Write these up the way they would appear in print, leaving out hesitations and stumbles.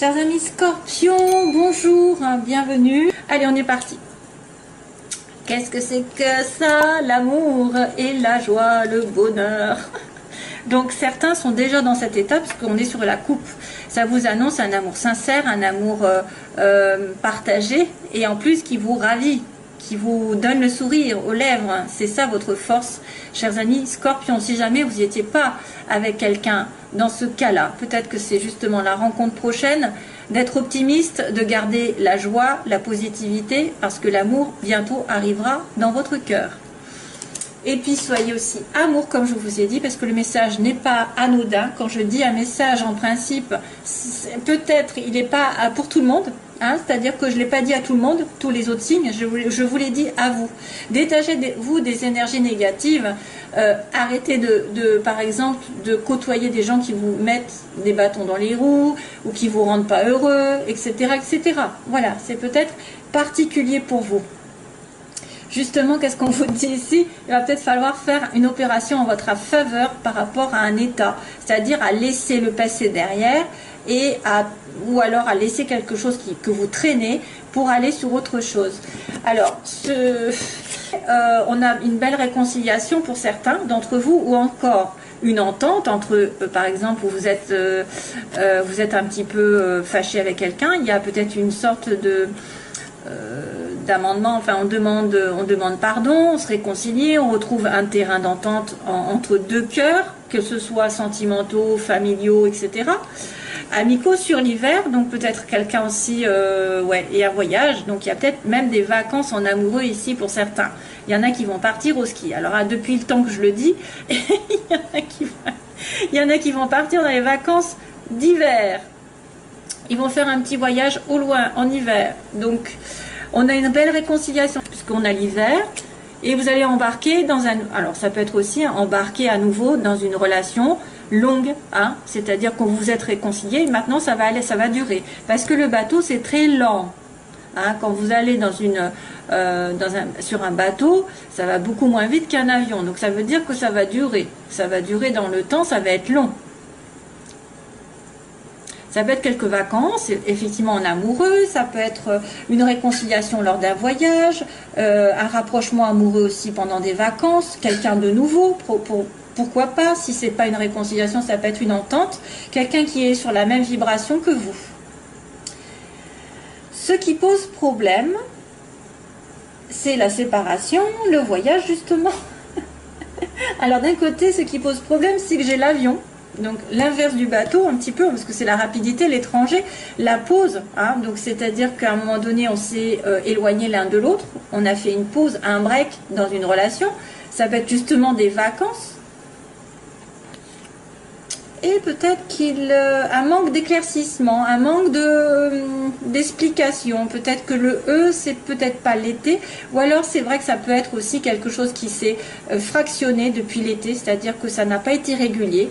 Chers amis Scorpions, bonjour, bienvenue. Allez, on est parti. Qu'est-ce que c'est que ça? L'amour et la joie, le bonheur. Donc certains sont déjà dans cette étape parce qu'on est sur la coupe. Ça vous annonce un amour sincère, un amour partagé et en plus qui vous ravit, qui vous donne le sourire aux lèvres. C'est ça votre force, chers amis Scorpions. Si jamais vous n'y étiez pas avec quelqu'un dans ce cas-là, peut-être que c'est justement la rencontre prochaine, d'être optimiste, de garder la joie, la positivité, parce que l'amour bientôt arrivera dans votre cœur. Et puis soyez aussi amour comme je vous ai dit, parce que le message n'est pas anodin. Quand je dis un message en principe, peut-être il n'est pas pour tout le monde, hein, c'est-à-dire que je ne l'ai pas dit à tout le monde, tous les autres signes, je vous l'ai dit à vous. Détachez-vous des énergies négatives, arrêtez par exemple de côtoyer des gens qui vous mettent des bâtons dans les roues ou qui vous rendent pas heureux, etc. etc. Voilà, c'est peut-être particulier pour vous. Justement, qu'est-ce qu'on vous dit ici? Il va peut-être falloir faire une opération en votre faveur par rapport à un état, c'est-à-dire à laisser le passé derrière ou alors à laisser quelque chose que vous traînez pour aller sur autre chose. Alors, on a une belle réconciliation pour certains d'entre vous ou encore une entente entre, par exemple, où vous êtes un petit peu fâché avec quelqu'un, il y a peut-être une sorte d'amendement, enfin on demande pardon, on se réconcilie, on retrouve un terrain d'entente entre deux cœurs, que ce soit sentimentaux, familiaux, etc. Amicaux sur l'hiver, donc peut-être quelqu'un aussi, et un voyage, donc il y a peut-être même des vacances en amoureux ici pour certains. Il y en a qui vont partir au ski. Alors depuis le temps que je le dis, il y en a qui vont partir dans les vacances d'hiver. Ils vont faire un petit voyage au loin en hiver. Donc, on a une belle réconciliation puisqu'on a l'hiver. Et vous allez embarquer dans un... Alors, ça peut être aussi embarquer à nouveau dans une relation longue. Hein, c'est-à-dire qu'on vous êtes réconciliés. Maintenant, ça va durer. Parce que le bateau, c'est très lent. Hein, quand vous allez sur un bateau, ça va beaucoup moins vite qu'un avion. Donc, ça veut dire que ça va durer. Ça va durer dans le temps, ça va être long. Ça peut être quelques vacances, effectivement en amoureux, ça peut être une réconciliation lors d'un voyage, un rapprochement amoureux aussi pendant des vacances, quelqu'un de nouveau, pourquoi pas, si c'est pas une réconciliation, ça peut être une entente, quelqu'un qui est sur la même vibration que vous. Ce qui pose problème, c'est la séparation, le voyage justement. Alors d'un côté, ce qui pose problème, c'est que j'ai l'avion. Donc l'inverse du bateau un petit peu, parce que c'est la rapidité, l'étranger, la pause, hein, donc c'est-à-dire qu'à un moment donné on s'est éloigné l'un de l'autre, on a fait une pause, un break dans une relation, ça peut être justement des vacances, et peut-être un manque d'éclaircissement, un manque d'explication, peut-être que le E c'est peut-être pas l'été, ou alors c'est vrai que ça peut être aussi quelque chose qui s'est fractionné depuis l'été, c'est-à-dire que ça n'a pas été régulier.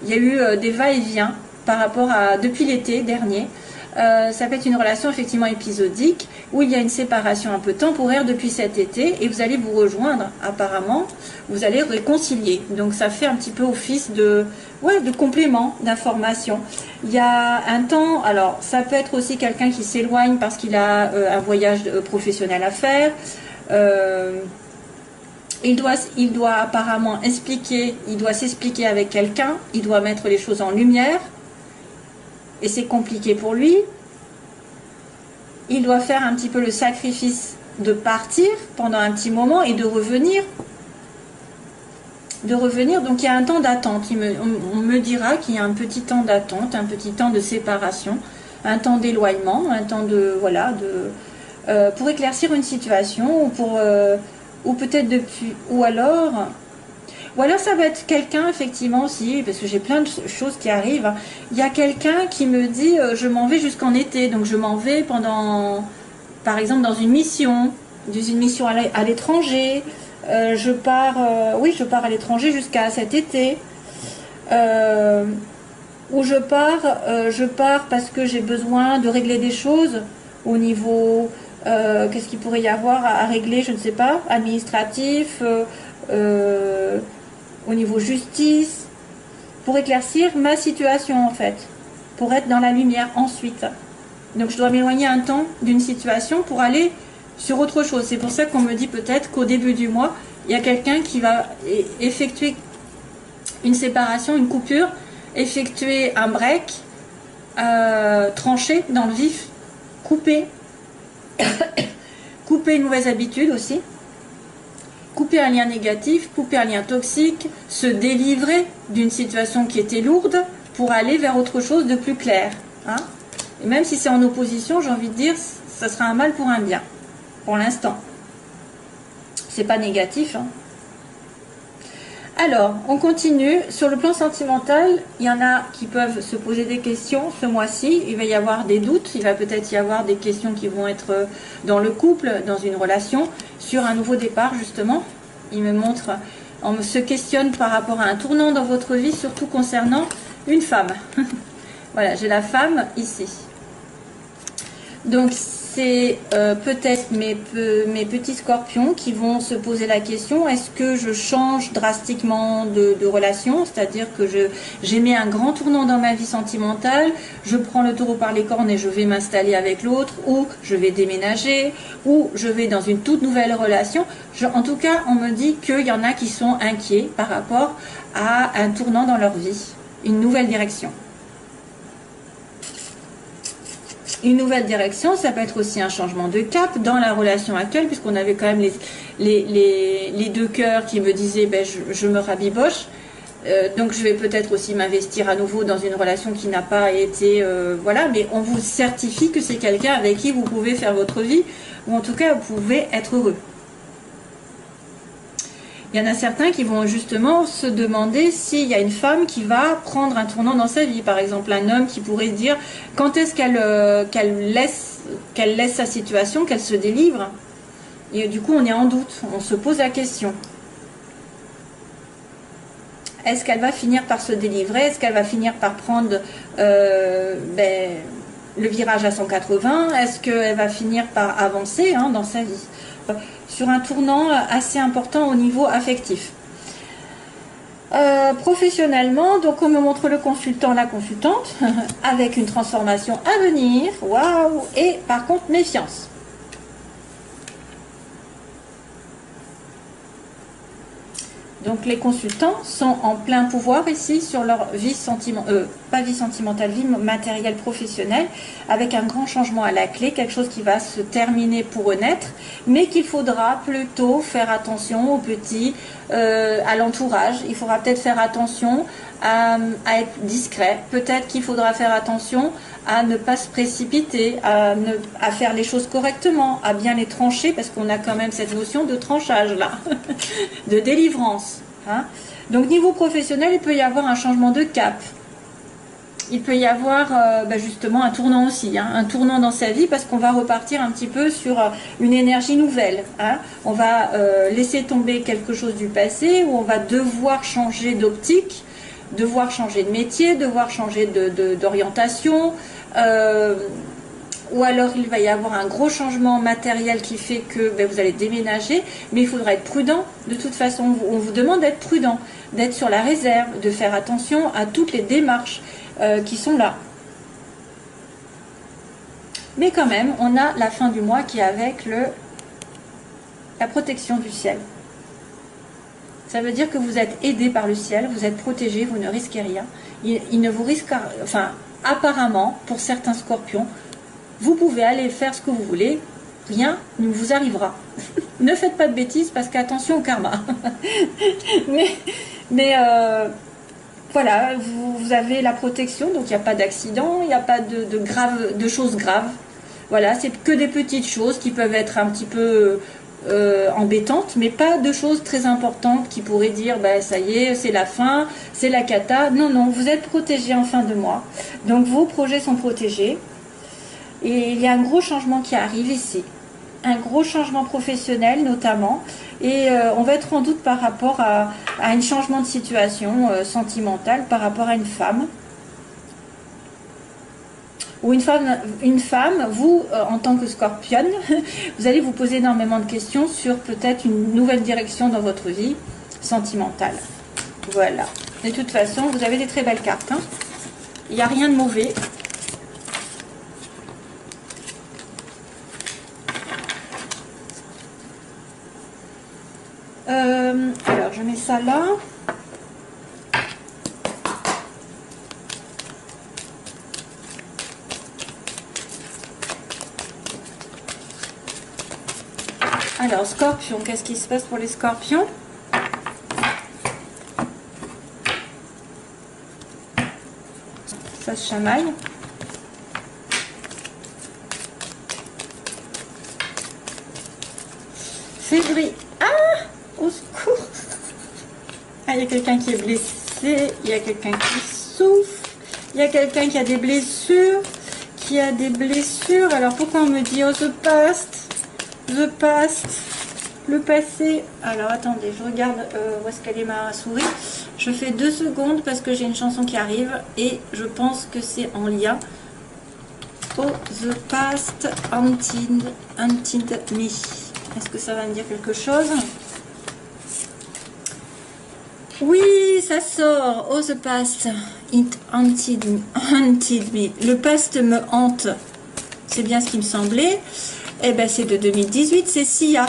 Il y a eu des va-et-vient par rapport à depuis l'été dernier. Ça peut être une relation effectivement épisodique où il y a une séparation un peu temporaire depuis cet été et vous allez vous rejoindre apparemment, vous allez réconcilier. Donc ça fait un petit peu office de complément d'information. Il y a un temps, alors ça peut être aussi quelqu'un qui s'éloigne parce qu'il a un voyage professionnel à faire. Il doit apparemment il doit s'expliquer avec quelqu'un, il doit mettre les choses en lumière, et c'est compliqué pour lui. Il doit faire un petit peu le sacrifice de partir pendant un petit moment et de revenir. Donc il y a un temps d'attente, on me dira qu'il y a un petit temps d'attente, un petit temps de séparation, un temps d'éloignement, un temps pour éclaircir une situation, ou peut-être ou alors ça va être quelqu'un effectivement aussi, parce que j'ai plein de choses qui arrivent. Il y a quelqu'un qui me dit je m'en vais jusqu'en été, donc je m'en vais par exemple dans une mission à l'étranger, je pars à l'étranger jusqu'à cet été, ou je pars parce que j'ai besoin de régler des choses au niveau... qu'est-ce qu'il pourrait y avoir à régler, je ne sais pas, administratif, au niveau justice, pour éclaircir ma situation en fait. pour être dans la lumière ensuite. Donc je dois m'éloigner un temps d'une situation pour aller sur autre chose. C'est pour ça qu'on me dit peut-être qu'au début du mois, il y a quelqu'un qui va effectuer une séparation, une coupure, effectuer un break, trancher dans le vif, couper, couper une mauvaise habitude aussi, couper un lien négatif, couper un lien toxique, se délivrer d'une situation qui était lourde pour aller vers autre chose de plus clair. Hein. Et même si c'est en opposition, j'ai envie de dire, ça sera un mal pour un bien, pour l'instant. C'est pas négatif. Hein. Alors, on continue. Sur le plan sentimental, il y en a qui peuvent se poser des questions ce mois-ci. Il va y avoir des doutes. Il va peut-être y avoir des questions qui vont être dans le couple, dans une relation, sur un nouveau départ, justement. Il me montre, on se questionne par rapport à un tournant dans votre vie, surtout concernant une femme. Voilà, j'ai la femme ici. Donc, c'est peut-être mes petits scorpions qui vont se poser la question, est-ce que je change drastiquement de relation, c'est-à-dire que j'ai mis un grand tournant dans ma vie sentimentale, je prends le taureau par les cornes et je vais m'installer avec l'autre, ou je vais déménager, ou je vais dans une toute nouvelle relation. En tout cas, on me dit qu'il y en a qui sont inquiets par rapport à un tournant dans leur vie, une nouvelle direction. Une nouvelle direction, ça peut être aussi un changement de cap dans la relation actuelle, puisqu'on avait quand même les deux cœurs qui me disaient ben, je me rabiboche, donc je vais peut-être aussi m'investir à nouveau dans une relation qui n'a pas été... voilà, mais on vous certifie que c'est quelqu'un avec qui vous pouvez faire votre vie, ou en tout cas vous pouvez être heureux. Il y en a certains qui vont justement se demander s'il y a une femme qui va prendre un tournant dans sa vie. Par exemple, un homme qui pourrait dire quand est-ce qu'elle laisse sa situation, qu'elle se délivre. Et du coup, on est en doute, on se pose la question. Est-ce qu'elle va finir par se délivrer? Est-ce qu'elle va finir par prendre le virage à 180? Est-ce qu'elle va finir par avancer dans sa vie? Sur un tournant assez important au niveau affectif. Professionnellement, donc on me montre le consultant, la consultante, avec une transformation à venir, waouh, et par contre méfiance. Donc les consultants sont en plein pouvoir ici sur leur vie sentimentale, pas vie sentimentale, vie matérielle professionnelle, avec un grand changement à la clé, quelque chose qui va se terminer pour renaître, mais qu'il faudra plutôt faire attention aux petits, à l'entourage. Il faudra peut-être faire attention à être discret. Peut-être qu'il faudra faire attention à ne pas se précipiter, à faire les choses correctement, à bien les trancher, parce qu'on a quand même cette notion de tranchage là, de délivrance. Hein. Donc niveau professionnel, il peut y avoir un changement de cap. Il peut y avoir justement un tournant aussi, un tournant dans sa vie, parce qu'on va repartir un petit peu sur une énergie nouvelle. Hein. On va laisser tomber quelque chose du passé, où on va devoir changer d'optique, devoir changer de métier, devoir changer d'orientation, ou alors il va y avoir un gros changement matériel qui fait que vous allez déménager, mais il faudra être prudent. De toute façon, on vous demande d'être prudent, d'être sur la réserve, de faire attention à toutes les démarches qui sont là. Mais quand même, on a la fin du mois qui est avec la protection du ciel. Ça veut dire que vous êtes aidé par le ciel, vous êtes protégé, vous ne risquez rien. Il ne vous risque, enfin, apparemment, pour certains scorpions, vous pouvez aller faire ce que vous voulez, rien ne vous arrivera. Ne faites pas de bêtises parce qu'attention au karma. mais voilà, vous avez la protection, donc il n'y a pas d'accident, il n'y a pas de choses graves. Voilà, c'est que des petites choses qui peuvent être un petit peu embêtantes, mais pas de choses très importantes qui pourraient dire ça y est, c'est la fin, c'est la cata. Non, non, vous êtes protégé en fin de mois. Donc vos projets sont protégés. Et il y a un gros changement qui arrive ici. Un gros changement professionnel notamment. Et on va être en doute par rapport à un changement de situation sentimentale par rapport à une femme. Ou une femme, vous, en tant que scorpion, vous allez vous poser énormément de questions sur peut-être une nouvelle direction dans votre vie sentimentale. Voilà. De toute façon, vous avez des très belles cartes. Hein. il n'y a rien de mauvais. Alors, je mets ça là. Alors, scorpion, qu'est-ce qui se passe pour les scorpions? Ça se chamaille. Février. Ah! Au secours! Ah, il y a quelqu'un qui est blessé, il y a quelqu'un qui souffre, il y a quelqu'un qui a des blessures, Alors, pourquoi on me dit, oh, the past, le passé. Alors, attendez, je regarde où est-ce qu'elle est ma souris. Je fais 2 secondes parce que j'ai une chanson qui arrive et je pense que c'est en lien. Oh, the past haunted me. Est-ce que ça va me dire quelque chose? Oui, ça sort. Oh, the past, it haunted me. Le past me hante. C'est bien ce qui me semblait. Eh ben, c'est de 2018, c'est Sia.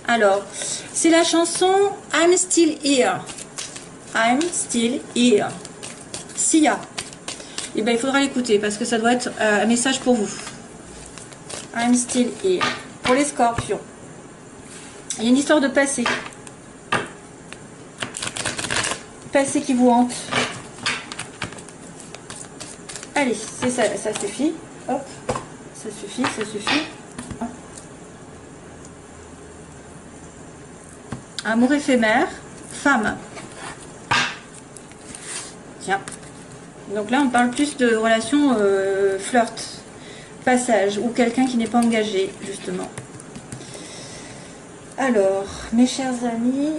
Alors, c'est la chanson I'm Still Here. I'm Still Here. Sia. Eh ben, il faudra l'écouter parce que ça doit être un message pour vous. I'm Still Here. Pour les scorpions. Il y a une histoire de passé. Passé qui vous hante. Allez, c'est ça, ça suffit. Hop, ça suffit, ça suffit. Amour éphémère, femme. Tiens. Donc là, on parle plus de relation flirt, passage, ou quelqu'un qui n'est pas engagé, justement. Alors, mes chers amis,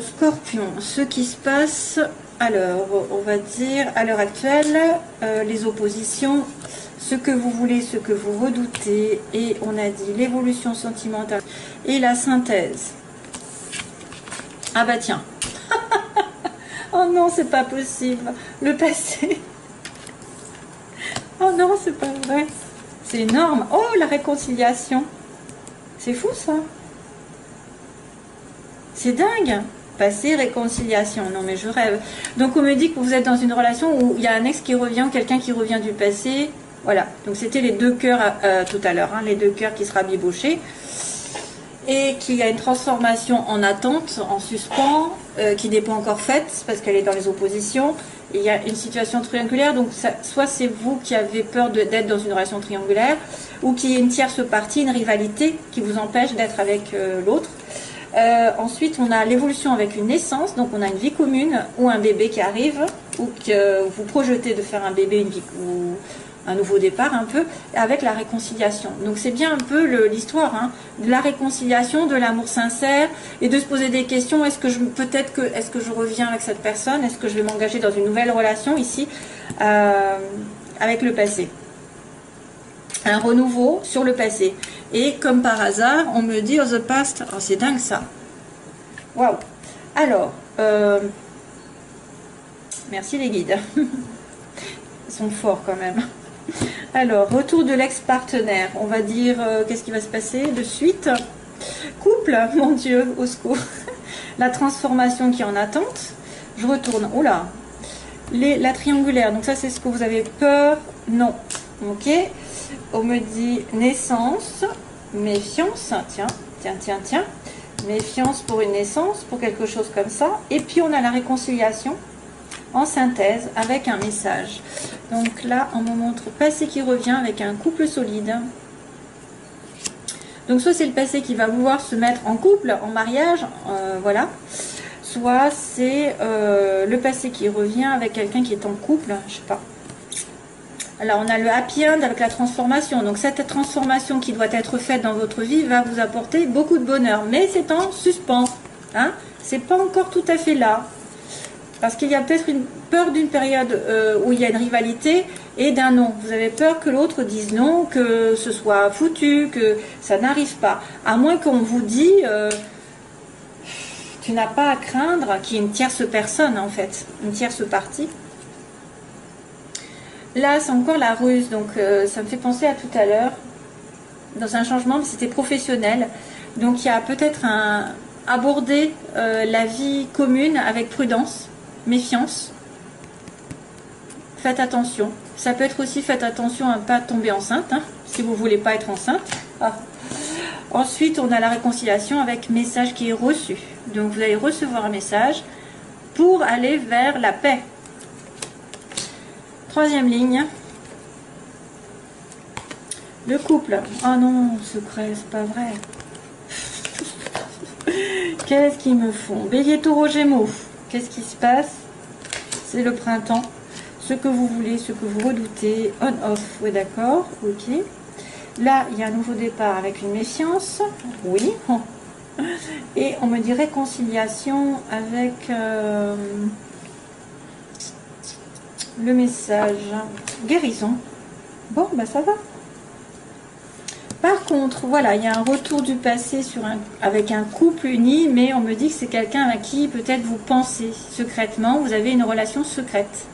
Scorpion, ce qui se passe, alors, on va dire, à l'heure actuelle, les oppositions, ce que vous voulez, ce que vous redoutez, et on a dit l'évolution sentimentale et la synthèse. Ah bah tiens. Oh non, c'est pas possible. Le passé. Oh non, c'est pas vrai. C'est énorme. Oh, la réconciliation. C'est fou ça. C'est dingue. Passé, réconciliation. Non mais je rêve. Donc on me dit que vous êtes dans une relation où il y a un ex qui revient ou quelqu'un qui revient du passé. Voilà. Donc c'était les 2 cœurs tout à l'heure. Hein, les 2 cœurs qui sera bibochés. Et qu'il y a une transformation en attente, en suspens, qui n'est pas encore faite parce qu'elle est dans les oppositions. Et il y a une situation triangulaire, donc ça, soit c'est vous qui avez peur d'être dans une relation triangulaire, ou qu'il y ait une tierce partie, une rivalité qui vous empêche d'être avec l'autre. Ensuite, on a l'évolution avec une naissance, donc on a une vie commune, ou un bébé qui arrive, ou que vous projetez de faire un bébé, une vie, ou un nouveau départ un peu, avec la réconciliation. Donc c'est bien un peu l'histoire hein, de la réconciliation, de l'amour sincère, et de se poser des questions, est-ce que je reviens avec cette personne, est-ce que je vais m'engager dans une nouvelle relation ici, avec le passé. Un renouveau sur le passé. Et comme par hasard, on me dit, oh the past, oh c'est dingue ça. Waouh. Alors, merci les guides. Ils sont forts quand même. Alors, retour de l'ex-partenaire. On va dire, qu'est-ce qui va se passer de suite? Couple, mon Dieu, au secours. La transformation qui est en attente. Je retourne. Oh là. La triangulaire. Donc ça, c'est ce que vous avez peur. Non. Ok. On me dit naissance, méfiance. Tiens. Méfiance pour une naissance, pour quelque chose comme ça. Et puis, on a la réconciliation en synthèse avec un message. Donc là, on me montre passé qui revient avec un couple solide. Donc soit c'est le passé qui va vouloir se mettre en couple, en mariage, voilà. Soit c'est le passé qui revient avec quelqu'un qui est en couple, je sais pas. Alors on a le happy end avec la transformation. Donc cette transformation qui doit être faite dans votre vie va vous apporter beaucoup de bonheur. Mais c'est en suspens. Hein, c'est pas encore tout à fait là. Parce qu'il y a peut-être une peur d'une période où il y a une rivalité et d'un non. Vous avez peur que l'autre dise non, que ce soit foutu, que ça n'arrive pas. À moins qu'on vous dise, tu n'as pas à craindre qu'il y ait une tierce personne en fait, une tierce partie. Là, c'est encore la ruse, donc ça me fait penser à tout à l'heure, dans un changement, mais c'était professionnel. Donc il y a peut-être aborder la vie commune avec prudence, méfiance. Faites attention. Ça peut être aussi, faites attention à ne pas tomber enceinte, hein, si vous ne voulez pas être enceinte. Ah. Ensuite, on a la réconciliation avec message qui est reçu. Donc vous allez recevoir un message pour aller vers la paix. Troisième ligne. Le couple. Oh non, secret, c'est pas vrai. Qu'est-ce qu'ils me font? Bélier, Taureau, Gémeaux. Qu'est-ce qui se passe? C'est le printemps. Ce que vous voulez, ce que vous redoutez. On, off. Oui, d'accord. Ok. Là, il y a un nouveau départ avec une méfiance. Oui. Et on me dit réconciliation avec le message. Guérison. Bon, bah ça va. Par contre, voilà, il y a un retour du passé avec un couple uni, mais on me dit que c'est quelqu'un à qui peut-être vous pensez secrètement, vous avez une relation secrète.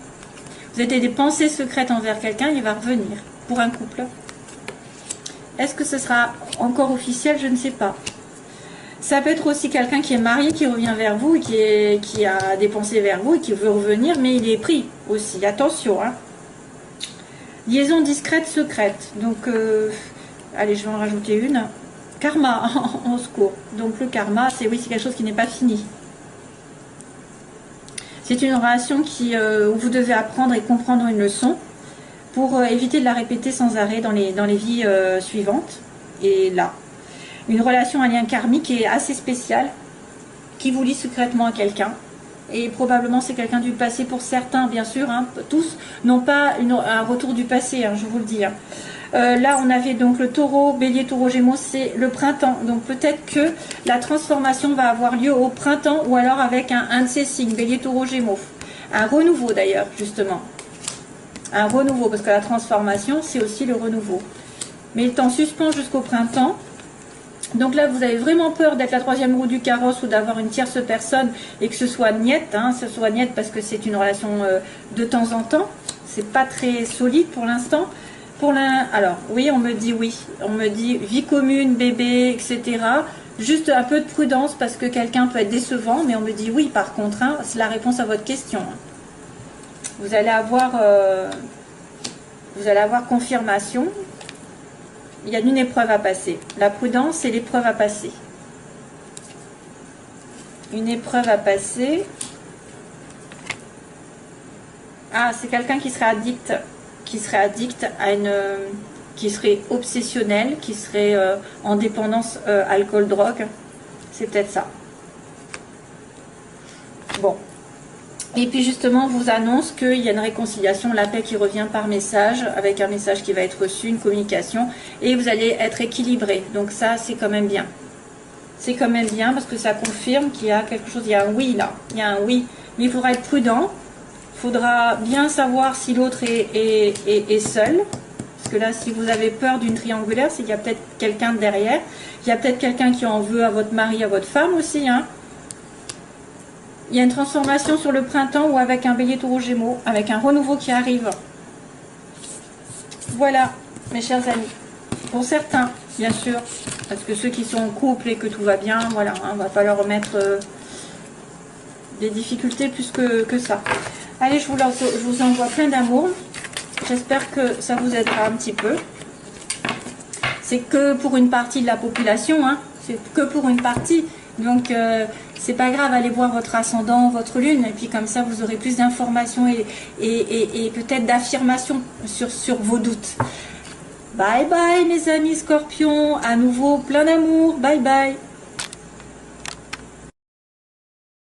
Vous avez des pensées secrètes envers quelqu'un, il va revenir pour un couple. Est-ce que ce sera encore officiel? Je ne sais pas. Ça peut être aussi quelqu'un qui est marié, qui revient vers vous, qui a des pensées vers vous et qui veut revenir, mais il est pris aussi. Attention, hein. Liaison discrète, secrète. Donc, allez, je vais en rajouter une. Karma, en secours. Donc, le karma, c'est quelque chose qui n'est pas fini. C'est une relation où vous devez apprendre et comprendre une leçon pour éviter de la répéter sans arrêt dans les vies suivantes. Et là, une relation, un lien karmique est assez spécial, qui vous lie secrètement à quelqu'un. Et probablement c'est quelqu'un du passé pour certains, bien sûr, hein, tous n'ont pas un retour du passé, hein, je vous le dis. Hein. Là, on avait donc le taureau, bélier, taureau, gémeaux, c'est le printemps. Donc peut-être que la transformation va avoir lieu au printemps ou alors avec un de ces signes, bélier, taureau, gémeaux. Un renouveau d'ailleurs, justement. Un renouveau, parce que la transformation, c'est aussi le renouveau. Mais il est en suspens jusqu'au printemps. Donc là, vous avez vraiment peur d'être la troisième roue du carrosse ou d'avoir une tierce personne et que ce soit niette, hein, ce soit niette parce que c'est une relation de temps en temps. C'est pas très solide pour l'instant. Alors, oui, on me dit oui. On me dit vie commune, bébé, etc. Juste un peu de prudence parce que quelqu'un peut être décevant, mais on me dit oui par contre. Hein, c'est la réponse à votre question. Vous allez avoir confirmation. Il y a une épreuve à passer. La prudence, c'est l'épreuve à passer. Une épreuve à passer. Ah, c'est quelqu'un qui serait addict qui serait obsessionnel, qui serait en dépendance alcool, drogue. C'est peut-être ça. Bon. Et puis justement, on vous annonce qu'il y a une réconciliation, la paix qui revient par message, avec un message qui va être reçu, une communication, et vous allez être équilibré. Donc ça, c'est quand même bien. C'est quand même bien parce que ça confirme qu'il y a quelque chose, il y a un oui là, il y a un oui. Mais il faudra être prudent, il faudra bien savoir si l'autre est seul. Parce que là, si vous avez peur d'une triangulaire, c'est qu'il y a peut-être quelqu'un derrière. Il y a peut-être quelqu'un qui en veut à votre mari, à votre femme aussi, hein. Il y a une transformation sur le printemps ou avec un bélier, taureau, gémeaux, avec un renouveau qui arrive. Voilà, mes chers amis. Pour certains, bien sûr, parce que ceux qui sont en couple et que tout va bien, voilà, hein, on ne va pas leur remettre des difficultés plus que ça. Allez, je vous envoie plein d'amour. J'espère que ça vous aidera un petit peu. C'est que pour une partie de la population, hein, c'est que pour une partie. Donc, c'est pas grave, allez voir votre ascendant, votre lune, et puis comme ça, vous aurez plus d'informations et peut-être d'affirmations sur vos doutes. Bye bye, mes amis scorpions, à nouveau, plein d'amour, bye bye.